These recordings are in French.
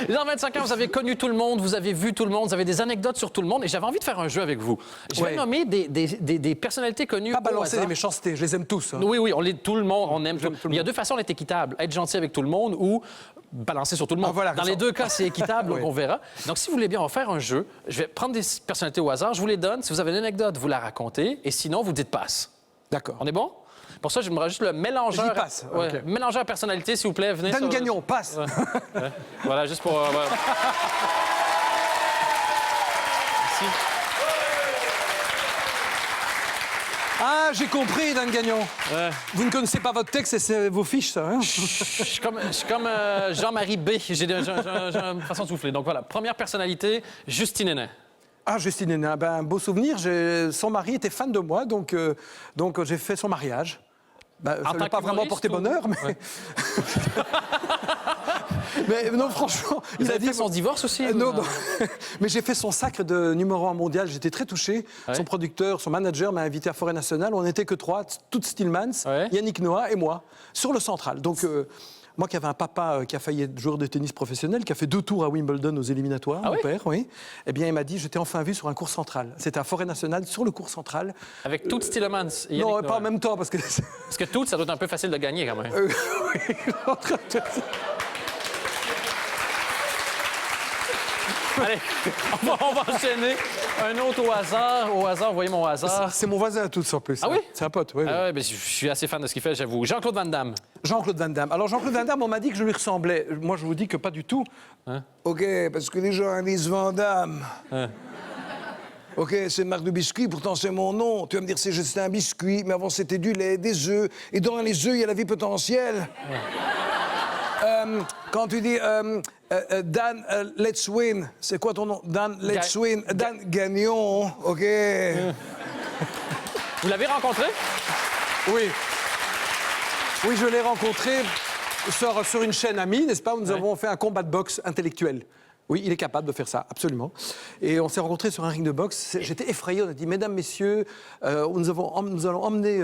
Dans 25 ans, vous avez connu tout le monde, vous avez vu tout le monde, vous avez des anecdotes sur tout le monde et j'avais envie de faire un jeu avec vous. Je vais nommer des personnalités connues. Pas balancer des méchancetés, je les aime tous. Hein. Oui, tout le monde, on aime tout le monde. Il y a deux façons d'être équitable, être gentil avec tout le monde ou balancer sur tout le monde. Ah, voilà, dans les deux cas, c'est équitable, donc on verra. Donc, si vous voulez bien, on va faire un jeu. Je vais prendre des personnalités au hasard, je vous les donne. Si vous avez une anecdote, vous la racontez et sinon, vous dites passe. D'accord. On est bon? Pour ça, je me rajoute le mélangeur. J'y passe. Ouais, Okay. Mélangeur à personnalité, s'il vous plaît. Venez. Dan Gagnon, passe. Ouais. Voilà, juste pour. Voilà. Merci. Ah, j'ai compris, Dan Gagnon. Ouais. Vous ne connaissez pas votre texte et c'est vos fiches, ça, hein? Je suis comme Jean-Marie B. J'ai une façon de souffler. Donc voilà, première personnalité, Justine Hénin. Ah, Justine Hénin, ben, un beau souvenir. Son mari était fan de moi, donc j'ai fait son mariage. Ben, ça n'a pas vraiment porté bonheur, mais... Ouais. Mais non, franchement... Il a dit son divorce aussi non. Mais j'ai fait son sacre de numéro 1 mondial. J'étais très touché. Ouais. Son producteur, son manager m'a invité à Forêt Nationale. On n'était que 3, toutes Stillmans, ouais. Yannick Noah et moi, sur le central. Donc... moi qui avais un papa qui a failli être joueur de tennis professionnel, qui a fait 2 tours à Wimbledon aux éliminatoires, mon père, oui. Eh bien, il m'a dit, je t'ai enfin vu sur un cours central. C'était à Forêt Nationale, sur le cours central. Avec Toots Tillemans et non, Yannick pas en même temps, parce que... Parce que Toots, ça doit être un peu facile de gagner, quand même. Oui, Allez, on va enchaîner. Un autre au hasard. Au hasard, vous voyez mon hasard. C'est mon voisin, tout en plus. Ah oui? C'est un pote, oui. Ah oui, mais je suis assez fan de ce qu'il fait, j'avoue. Jean-Claude Van Damme. Jean-Claude Van Damme. Alors, Jean-Claude Van Damme, on m'a dit que je lui ressemblais. Moi, je vous dis que pas du tout. Hein? OK, parce que les gens disent Van Damme. Hein? OK, c'est une marque de biscuits, pourtant c'est mon nom. Tu vas me dire, c'est juste un biscuit, mais avant c'était du lait, des œufs. Et dans les œufs, il y a la vie potentielle. Quand tu dis Dan, let's win, c'est quoi ton nom? Dan, let's win. Dan Gagnon, OK. Vous l'avez rencontré? Oui. Oui, je l'ai rencontré sur une chaîne amie, n'est-ce pas? Nous avons fait un combat de boxe intellectuel. Oui, il est capable de faire ça, absolument. Et on s'est rencontrés sur un ring de boxe. J'étais effrayé. On a dit, mesdames, messieurs, nous allons emmener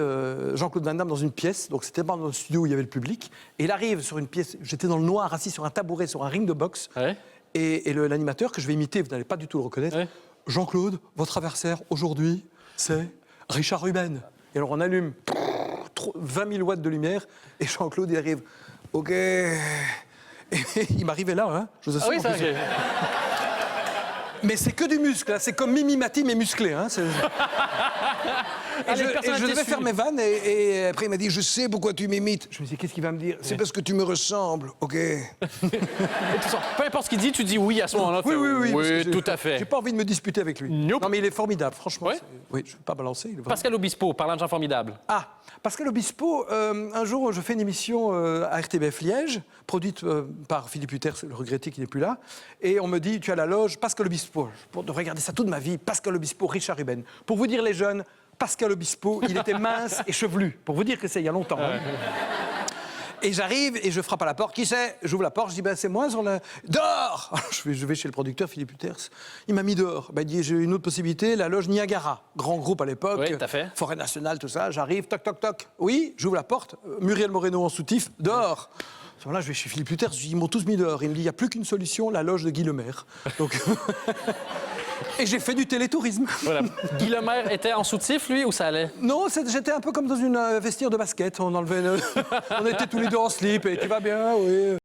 Jean-Claude Van Damme dans une pièce. Donc, c'était pas dans le studio où il y avait le public. Et il arrive sur une pièce. J'étais dans le noir, assis sur un tabouret, sur un ring de boxe. Ouais. Et l'animateur, que je vais imiter, vous n'allez pas du tout le reconnaître. Ouais. Jean-Claude, votre adversaire aujourd'hui, c'est Richard Ruben. Et alors, on allume 20 000 watts de lumière. Et Jean-Claude, il arrive. OK. Et il m'arrivait là, hein, je vous assure. Ah oui, ça, okay. Mais c'est que du muscle, hein. C'est comme Mimi Mati, mais musclé. Hein. Et je devais faire mes vannes, et après il m'a dit, je sais pourquoi tu m'imites. Je me suis dit, qu'est-ce qu'il va me dire? C'est parce que tu me ressembles, OK. Peu importe ce qu'il dit, tu dis oui à ce moment-là. Oui, tout à fait. J'ai pas envie de me disputer avec lui. Nope. Non, mais il est formidable, franchement. Ouais. Oui, je ne vais pas balancer. Pascal Obispo, parlant de gens formidables. Ah, Pascal Obispo, un jour, je fais une émission à RTBF Liège, produite par Philippe Hutter, le regretté qui n'est plus là, et on me dit, tu as la loge Pascal Obispo. Pour de regarder ça toute ma vie, Pascal Obispo, Richard Ruben. Pour vous dire, les jeunes, Pascal Obispo, il était mince et chevelu. Pour vous dire que c'est il y a longtemps. Hein. Et j'arrive et je frappe à la porte. Qui c'est? J'ouvre la porte, je dis, ben, c'est moi sur la... Dehors. Je vais chez le producteur, Philippe Hutter. Il m'a mis dehors. Ben, il dit, j'ai une autre possibilité, la loge Niagara. Grand groupe à l'époque. Oui, tout à fait. Forêt Nationale, tout ça. J'arrive, toc, toc, toc. Oui, j'ouvre la porte. Muriel Moreno en soutif. Dehors. À ce moment-là, je vais chez Philippe Hutter. Ils m'ont tous mis dehors. Il me dit, il n'y a plus qu'une solution, la loge de Guy Lemaire. Donc... Et j'ai fait du télétourisme. Voilà. Guy Lemaire était en soutif, lui, ou ça allait? Non, j'étais un peu comme dans une vestiaire de basket. On enlevait on était tous les deux en slip et tu vas bien, oui.